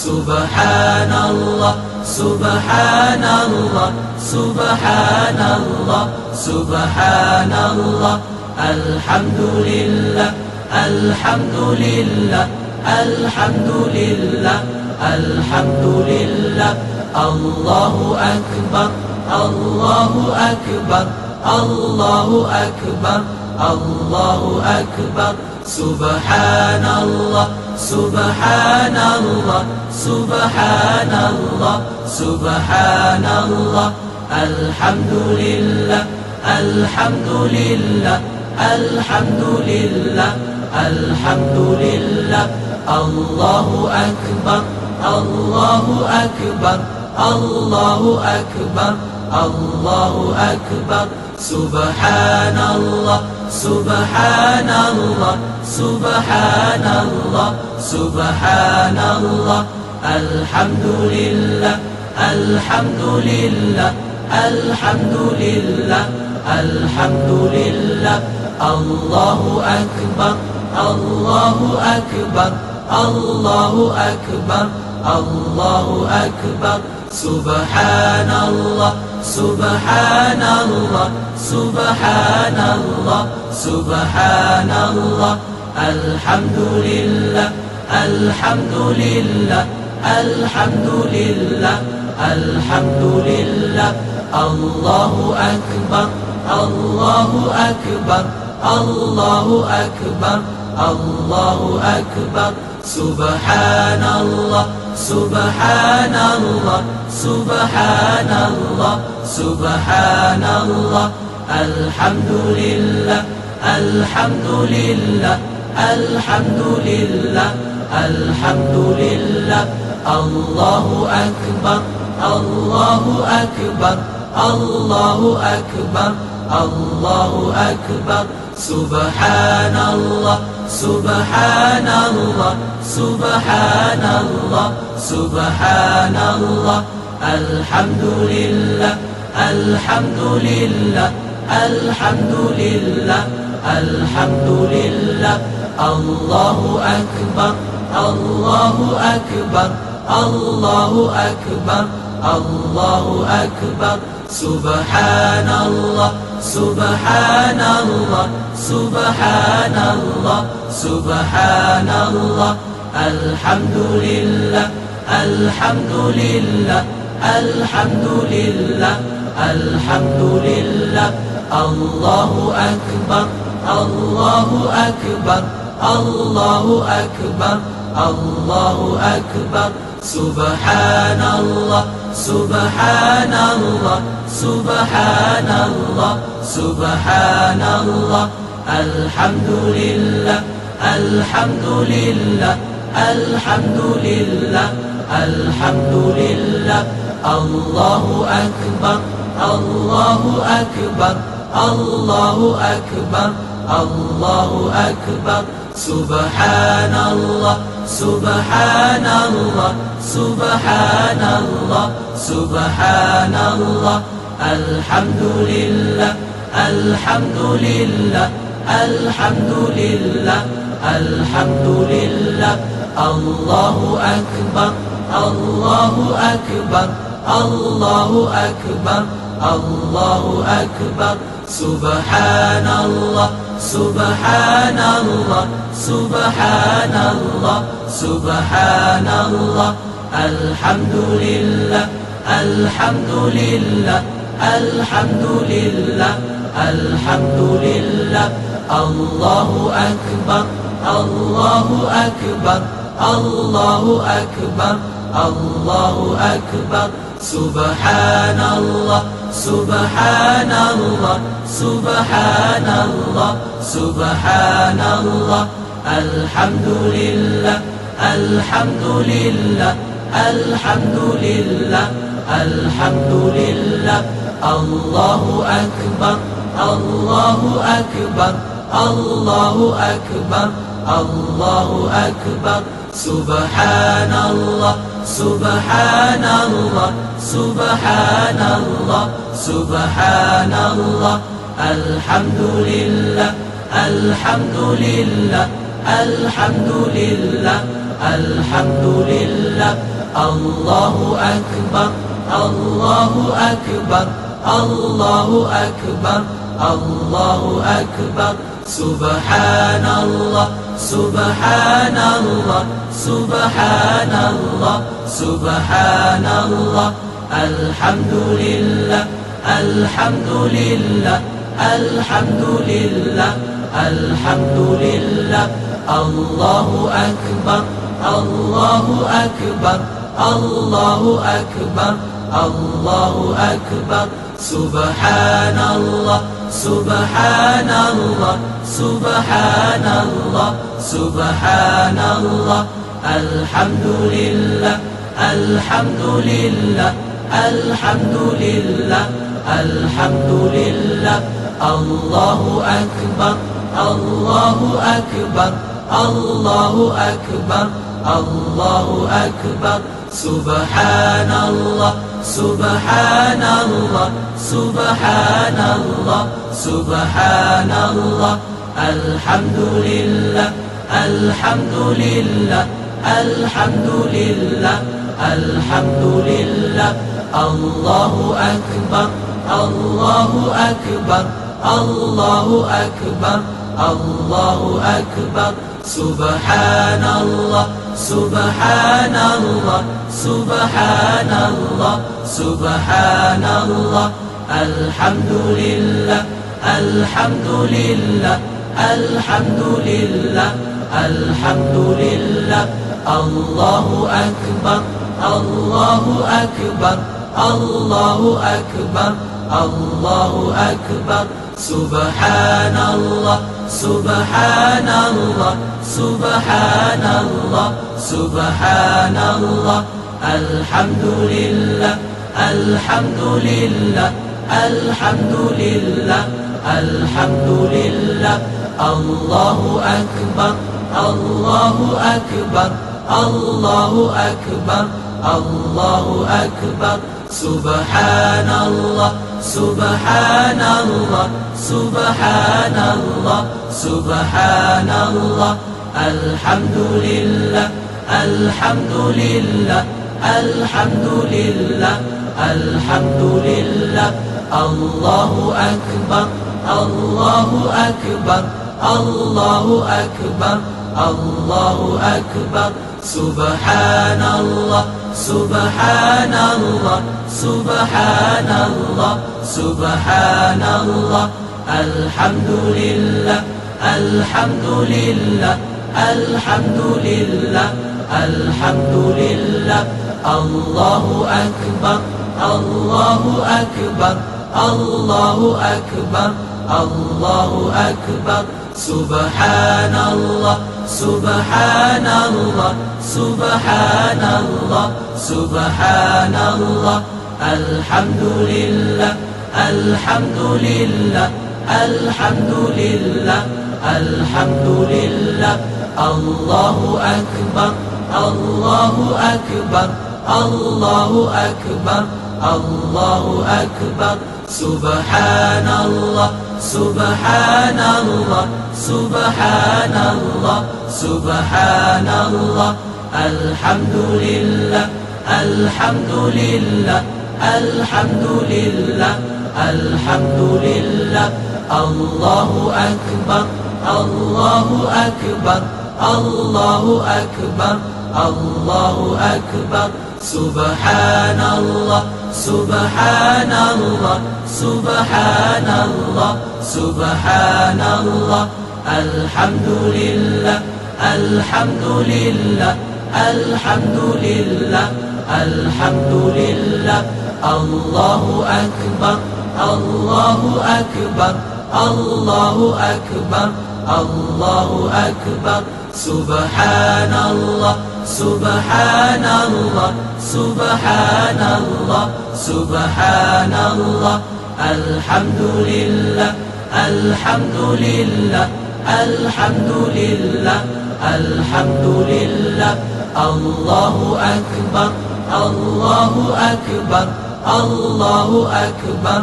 سبحان الله سبحان الله سبحان الله سبحان الله الحمد لله الحمد لله الحمد لله الحمد لله الله أكبر الله أكبر الله أكبر الله أكبر سبحان الله سبحان الله سبحان الله سبحان الله الحمد لله الحمد لله الحمد لله الحمد لله الله أكبر الله أكبر الله أكبر الله أكبر سبحان الله سبحان الله سبحان الله سبحان الله الحمد لله الحمد لله الحمد لله الحمد لله الله أكبر الله أكبر الله أكبر الله أكبر سبحان الله سبحان الله سبحان الله سبحان الله الحمد لله الحمد لله الحمد لله الحمد لله الله أكبر الله أكبر الله أكبر الله أكبر سبحان الله سبحان الله سبحان الله سبحان الله الحمد لله الحمد لله الحمد لله الحمد لله الله أكبر الله أكبر الله أكبر الله أكبر سبحان الله سبحان الله سبحان الله سبحان الله الحمد لله الحمد لله الحمد لله الحمد لله الله أكبر الله أكبر الله أكبر الله أكبر سبحان الله سبحان الله سبحان الله سبحان الله الحمد لله الحمد لله الحمد لله الحمد لله الله أكبر الله أكبر الله أكبر الله أكبر سبحان الله سبحان الله سبحان الله سبحان الله الحمد لله الحمد لله الحمد لله الحمد لله الله أكبر الله أكبر الله أكبر الله أكبر سبحان الله سبحان الله سبحان الله سبحان الله الحمد لله الحمد لله الحمد لله الحمد لله الله أكبر الله أكبر الله أكبر الله أكبر سبحان الله سبحان الله سبحان الله سبحان الله الحمد لله الحمد لله الحمد لله الحمد لله الله أكبر الله أكبر الله أكبر الله أكبر سبحان الله سبحان الله سبحان الله سبحان الله الحمد لله الحمد لله الحمد لله الحمد لله الله أكبر الله أكبر الله أكبر الله أكبر سبحان الله سبحان الله سبحان الله سبحان الله الحمد لله الحمد لله الحمد لله الحمد لله لله الله أكبر الله أكبر الله أكبر الله أكبر سبحان الله سبحان الله سبحان الله سبحان الله الحمد لله الحمد لله الحمد لله الحمد لله الله أكبر الله أكبر الله أكبر الله أكبر سبحان الله سبحان الله سبحان الله سبحان الله الحمد لله الحمد لله الحمد لله الحمد لله الله أكبر الله أكبر الله أكبر الله أكبر سبحان الله سبحان الله سبحان الله سبحان الله الحمد لله الحمد لله الحمد لله الحمد لله الله أكبر الله أكبر الله أكبر الله أكبر سبحان الله سبحان الله سبحان الله سبحان الله الحمد لله الحمد لله الحمد لله الحمد لله الله أكبر الله أكبر الله أكبر الله أكبر سبحان الله سبحان الله سبحان الله سبحان الله الحمد لله الحمد لله الحمد لله الحمد لله الله أكبر الله أكبر الله أكبر الله أكبر سبحان الله سبحان الله سبحان الله سبحان الله الحمد لله الحمد لله الحمد لله الحمد لله الله أكبر الله أكبر الله أكبر الله أكبر سبحان الله سبحان الله سبحان الله سبحان الله الحمد لله الحمد لله الحمد لله الحمد لله الله أكبر الله أكبر الله أكبر الله أكبر سبحان الله سبحان الله سبحان الله سبحان الله الحمد لله الحمد لله الحمد لله الحمد لله الله أكبر الله أكبر الله أكبر الله أكبر سبحان الله سبحان الله سبحان الله سبحان الله الحمد لله الحمد لله الحمد لله الحمد لله الله أكبر الله أكبر الله أكبر الله أكبر سبحان الله سبحان الله سبحان الله سبحان الله الحمد لله الحمد لله الحمد لله الحمد لله الله أكبر الله أكبر الله أكبر الله أكبر سبحان الله سبحان الله سبحان الله سبحان الله الحمد لله الحمد لله الحمد لله الحمد لله الله أكبر الله أكبر الله أكبر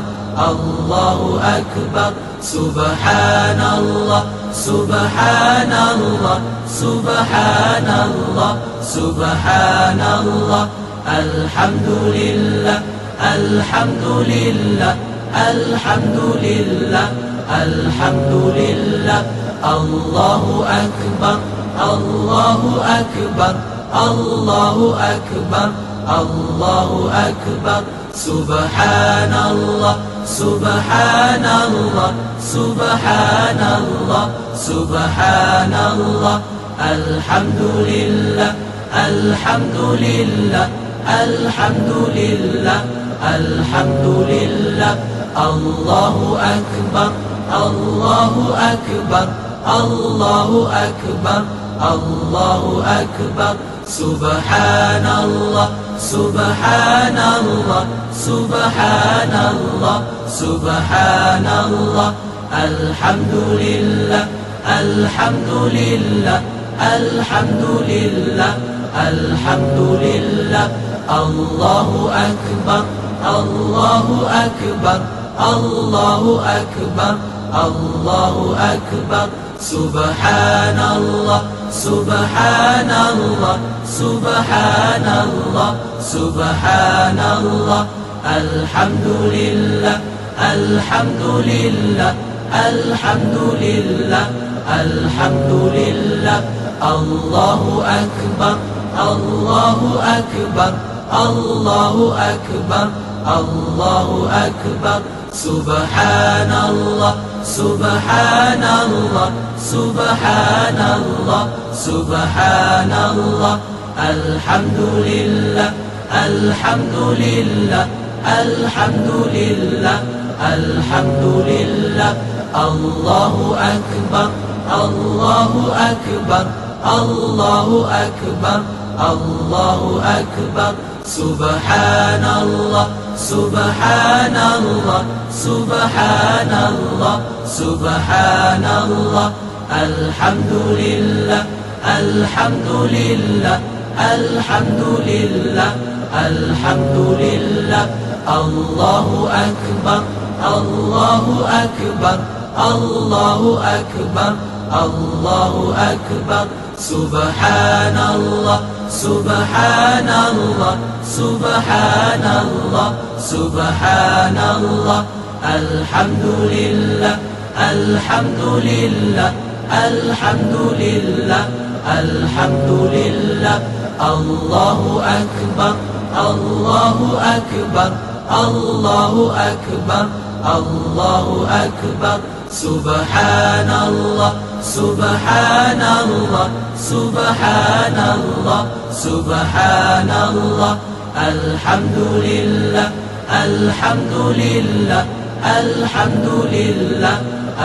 الله أكبر سبحان الله سبحان الله سبحان الله سبحان الله الحمد لله الحمد لله الحمد لله الحمد لله الله أكبر الله أكبر الله أكبر الله أكبر سبحان الله سبحان الله سبحان الله سبحان الله الحمد لله الحمد لله الحمد لله الحمد لله الله أكبر الله أكبر الله أكبر الله أكبر سبحان الله سبحان الله سبحان الله سبحان الله الحمد لله الحمد لله الحمد لله الحمد لله الله أكبر الله أكبر الله أكبر الله أكبر سبحان الله سبحان الله سبحان الله سبحان الله الحمد لله الحمد لله الحمد لله الحمد لله الله أكبر الله أكبر الله أكبر الله أكبر سبحان الله سبحان الله سبحان الله سبحان الله الحمد لله الحمد لله الحمد لله الحمد لله الله أكبر الله أكبر الله أكبر الله أكبر سبحان الله سبحان الله سبحان الله سبحان الله الحمد لله الحمد لله الحمد لله الحمد لله الله أكبر الله أكبر الله أكبر الله أكبر سبحان الله سبحان الله سبحان الله سبحان الله الحمد لله الحمد لله الحمد لله الحمد لله الله أكبر الله أكبر الله أكبر الله أكبر سبحان الله سبحان الله سبحان الله سبحان الله الحمد لله الحمد لله الحمد لله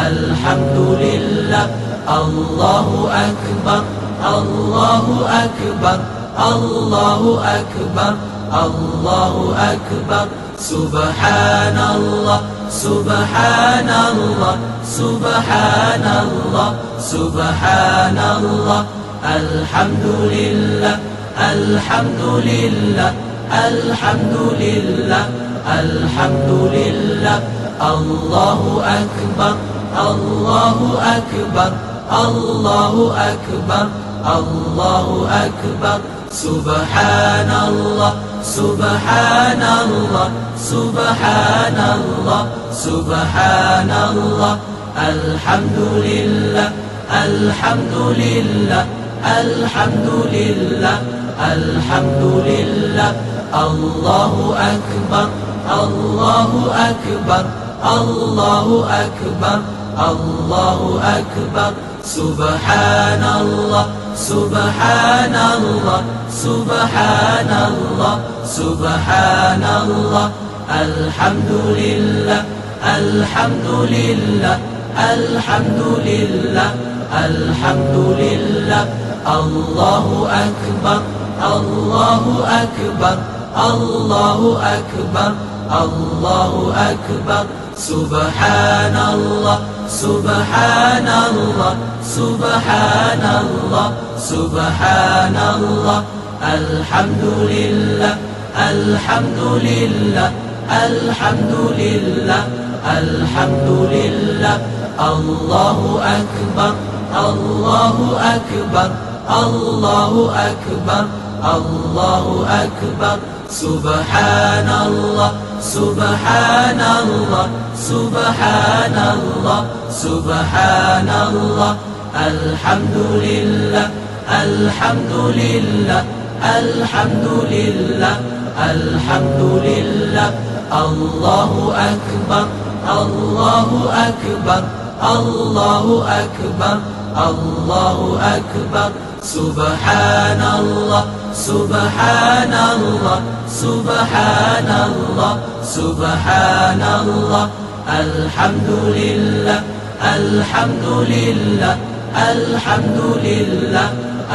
الحمد لله الله أكبر الله أكبر الله أكبر الله أكبر سبحان الله سبحان الله سبحان الله سبحان الله الحمد لله الحمد لله الحمد لله الحمد لله الله أكبر الله أكبر الله أكبر الله أكبر سبحان الله سبحان الله سبحان الله سبحان الله الحمد لله الحمد لله الحمد لله الحمد لله الله أكبر الله أكبر الله أكبر الله أكبر سبحان الله سبحان الله سبحان الله سبحان الله الحمد لله الحمد لله الحمد لله الحمد لله الله أكبر الله أكبر الله أكبر الله أكبر سبحان الله سبحان الله سبحان الله سبحان الله الحمد لله الحمد لله الحمد لله الحمد لله الله أكبر الله أكبر الله أكبر الله أكبر سبحان الله سبحان الله سبحان الله سبحان الله الحمد لله الحمد لله الحمد لله الحمد لله الله أكبر الله أكبر الله أكبر الله أكبر سبحان الله سبحان الله سبحان الله سبحان الله الحمد لله الحمد لله الحمد لله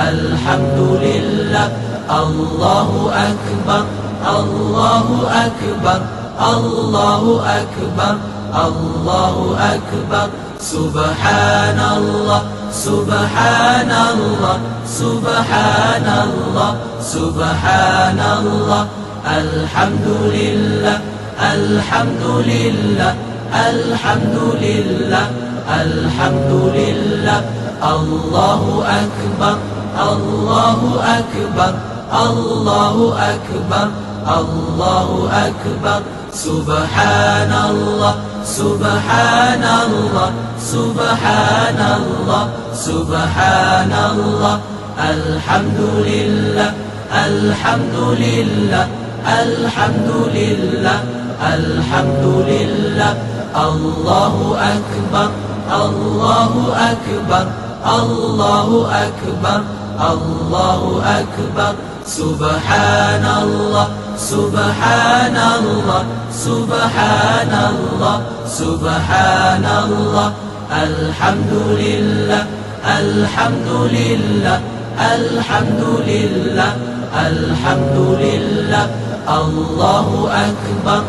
الحمد لله الله أكبر الله أكبر الله أكبر الله أكبر سبحان الله سبحان الله سبحان الله سبحان الله الحمد لله الحمد لله الحمد لله الحمد لله الله أكبر الله أكبر الله أكبر الله أكبر سبحان الله سبحان الله سبحان الله سبحان الله الحمد لله الحمد لله الحمد لله الحمد لله الله أكبر الله أكبر الله أكبر الله أكبر سبحان الله سبحان الله سبحان الله سبحان الله الحمد لله الحمد لله الحمد لله الحمد لله الله أكبر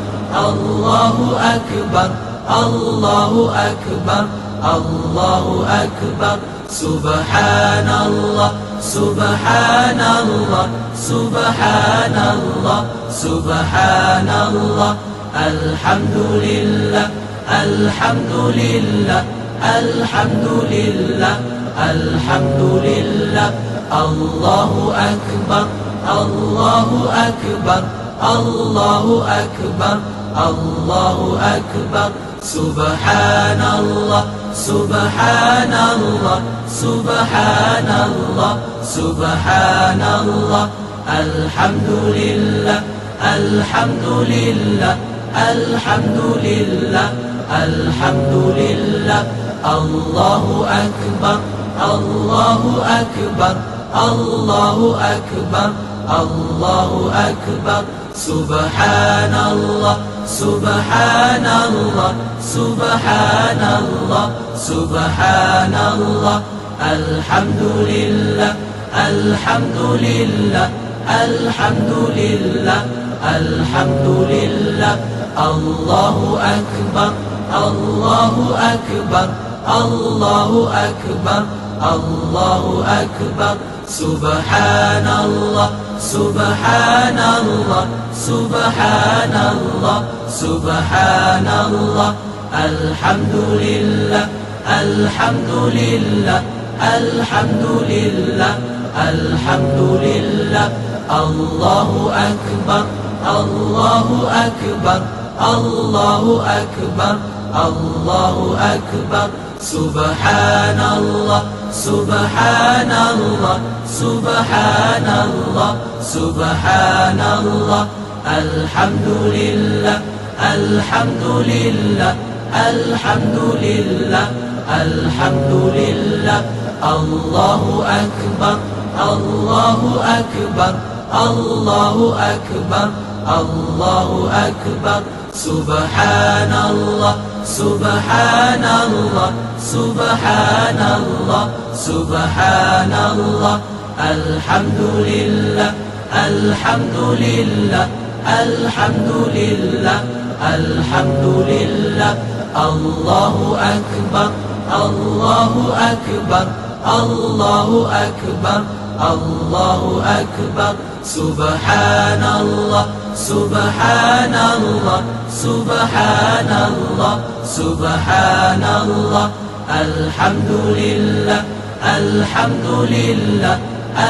الله أكبر الله أكبر الله أكبر سبحان الله سبحان الله سبحان الله سبحان الله الحمد لله الحمد لله الحمد لله الحمد لله الله أكبر الله أكبر الله أكبر الله أكبر سبحان الله سبحان الله سبحان الله سبحان الله الحمد لله الحمد لله الحمد لله الحمد لله الله أكبر الله أكبر الله أكبر الله أكبر سبحان الله سبحان الله سبحان الله سبحان الله الحمد لله الحمد لله الحمد لله الحمد لله الله أكبر الله أكبر الله أكبر الله أكبر سبحان الله سبحان الله سبحان الله سبحان الله الحمد لله الحمد لله الحمد لله الحمد لله الله أكبر الله أكبر الله أكبر الله أكبر سبحان الله سبحان الله سبحان الله سبحان الله الحمد لله الحمد لله الحمد لله الحمد لله الله أكبر الله أكبر الله أكبر الله أكبر سبحان الله سبحان الله سبحان الله سبحان الله الحمد لله الحمد لله الحمد لله الحمد لله الله أكبر الله أكبر الله أكبر الله أكبر سبحان الله سبحان الله سبحان الله سبحان الله الحمد لله الحمد لله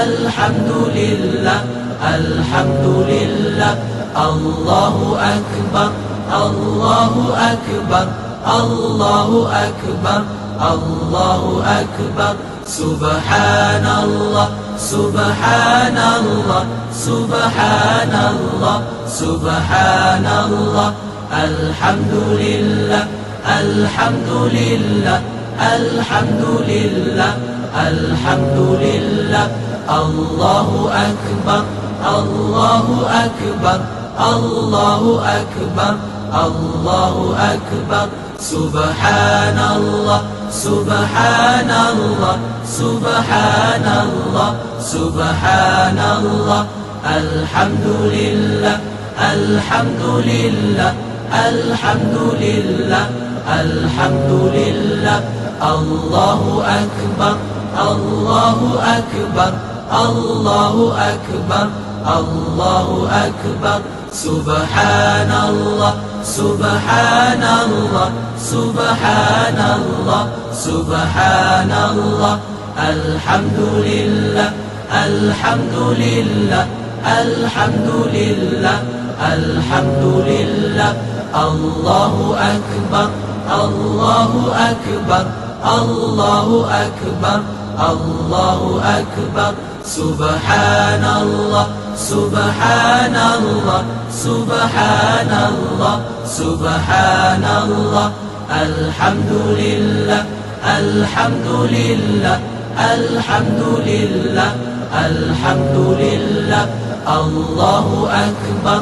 الحمد لله الحمد لله الله أكبر الله أكبر الله أكبر الله أكبر سبحان الله سبحان الله سبحان الله سبحان الله الحمد لله الحمد لله الحمد لله الحمد لله الله أكبر الله أكبر الله أكبر الله أكبر سبحان الله سبحان الله سبحان الله سبحان الله الحمد لله الحمد لله الحمد لله الحمد لله الله أكبر الله أكبر الله أكبر الله أكبر سبحان الله سبحان الله سبحان الله سبحان الله الحمد لله الحمد لله الحمد لله الحمد لله الله أكبر الله أكبر الله أكبر الله أكبر سبحان الله سبحان الله سبحان الله سبحان الله الحمد لله الحمد لله الحمد لله الحمد لله الله أكبر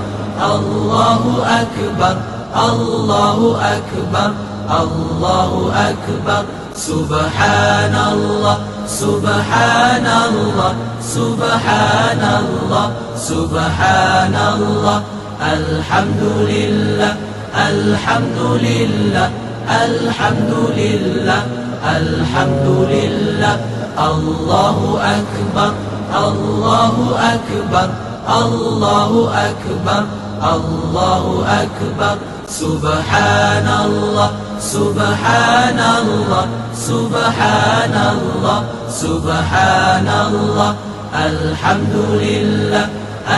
الله أكبر الله أكبر الله أكبر سبحان الله سبحان الله سبحان الله سبحان الله الحمد لله الحمد لله الحمد لله الحمد لله الله أكبر الله أكبر الله أكبر الله أكبر سبحان الله سبحان الله سبحان الله سبحان الله الحمد لله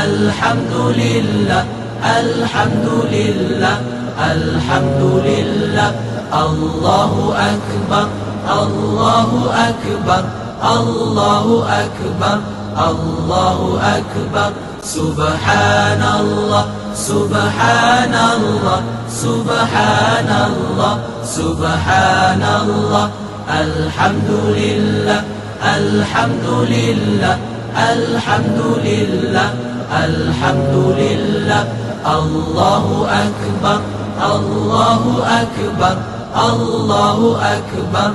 الحمد لله الحمد لله الحمد لله الله أكبر الله أكبر الله أكبر الله أكبر سبحان الله سبحان الله سبحان الله سبحان الله الحمد لله الحمد لله الحمد لله الحمد لله الله أكبر الله أكبر الله أكبر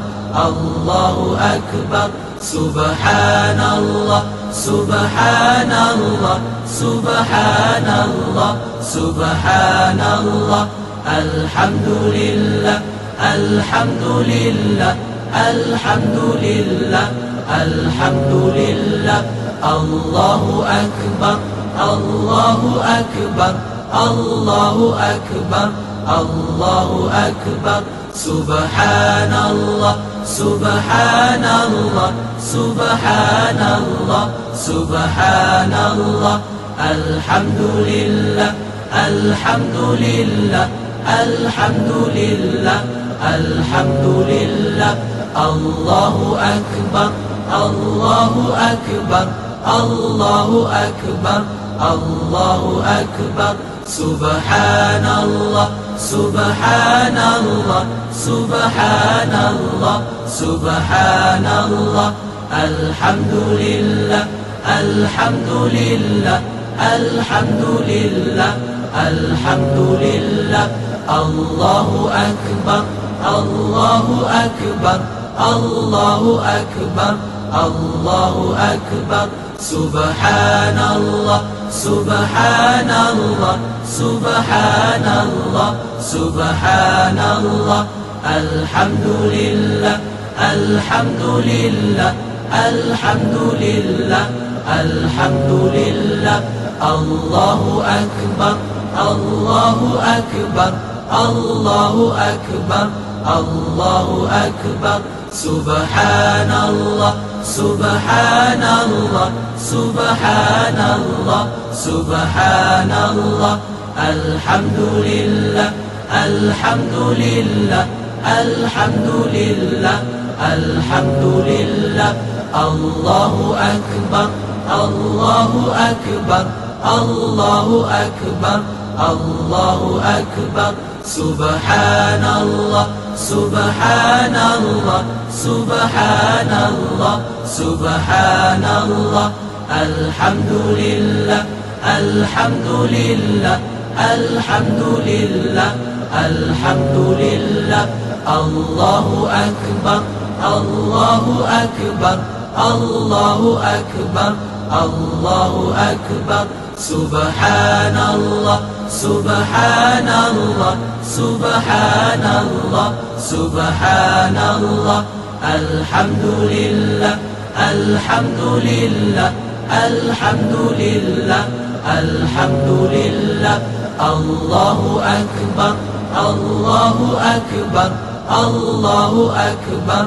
الله أكبر سبحان الله سبحان الله سبحان الله سبحان الله الحمد لله الحمد لله الحمد لله الحمد لله الله أكبر الله أكبر الله أكبر الله أكبر سبحان الله سبحان الله سبحان الله سبحان الله الحمد لله الحمد لله الحمد لله الحمد لله الله أكبر الله أكبر الله أكبر الله أكبر سبحان الله سبحان الله سبحان الله سبحان الله الحمد لله الحمد لله الحمد لله الحمد لله الله أكبر الله أكبر الله أكبر الله أكبر سبحان الله سبحان الله سبحان الله سبحان الله الحمد لله الحمد لله الحمد لله الحمد لله الله أكبر الله أكبر الله أكبر الله أكبر سبحان الله سبحان الله سبحان الله سبحان الله الحمد لله الحمد لله الحمد لله الحمد لله الله أكبر الله أكبر الله أكبر الله أكبر سبحان الله سبحان الله سبحان الله سبحان الله الحمد لله الحمد لله الحمد لله الحمد لله الله أكبر الله أكبر الله أكبر الله أكبر سبحان الله سبحان الله سبحان الله سبحان الله الحمد لله الحمد لله الحمد لله الحمد لله الله أكبر الله أكبر الله أكبر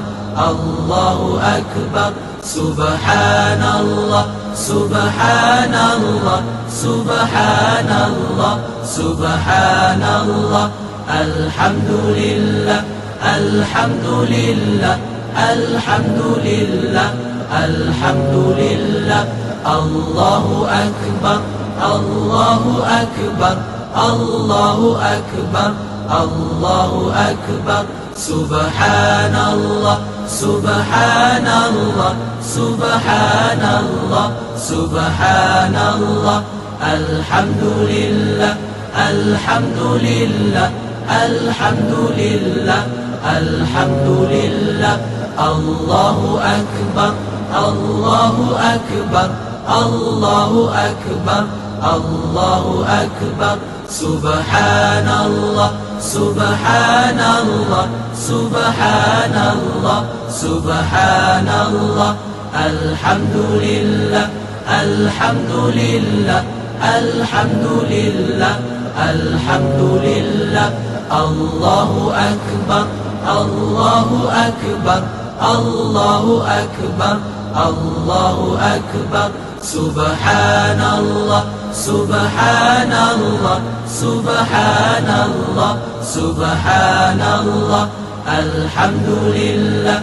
الله أكبر سبحان الله سبحان الله سبحان الله سبحان الله الحمد لله الحمد لله الحمد لله الحمد لله الله أكبر الله أكبر الله أكبر الله أكبر سبحان الله سبحان الله سبحان الله سبحان الله الحمد لله الحمد لله الحمد لله الحمد لله الله أكبر الله أكبر الله أكبر الله أكبر سبحان الله سبحان الله سبحان الله سبحان الله الحمد لله الحمد لله الحمد لله الحمد لله الله أكبر الله أكبر الله أكبر الله أكبر سبحان الله سبحان الله سبحان الله سبحان الله الحمد لله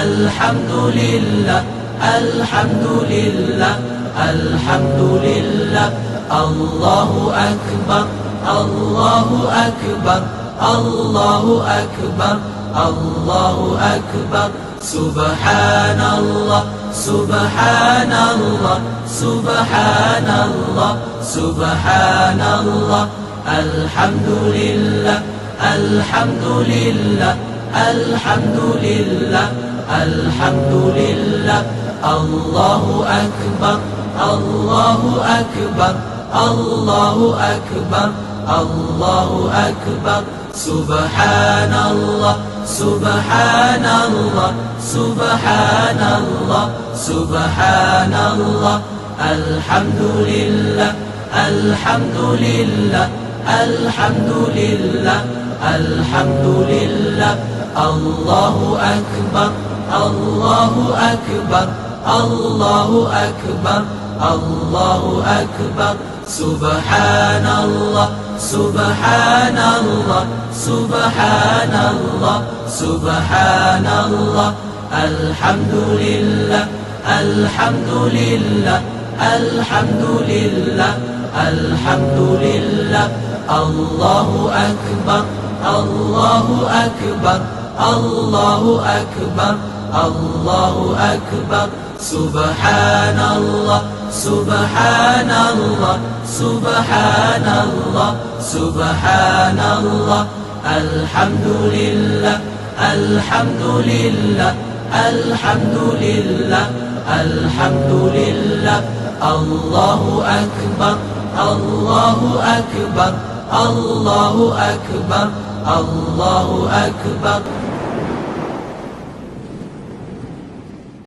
الحمد لله الحمد لله الحمد لله الله أكبر الله أكبر الله أكبر الله أكبر سبحان الله سبحان الله سبحان الله سبحان الله الحمد لله الحمد لله الحمد لله الحمد لله الله أكبر الله أكبر الله أكبر الله أكبر سبحان الله سبحان الله سبحان الله سبحان الله الحمد لله الحمد لله الحمد لله الحمد لله الله أكبر الله أكبر الله أكبر الله أكبر سبحان الله سبحان الله سبحان الله سبحان الله الحمد لله الحمد لله الحمد لله الحمد لله الله أكبر الله أكبر الله أكبر الله أكبر سبحان الله سبحان الله سبحان الله سبحان الله الحمد لله الحمد لله الحمد لله الحمد لله الله أكبر الله أكبر الله أكبر الله أكبر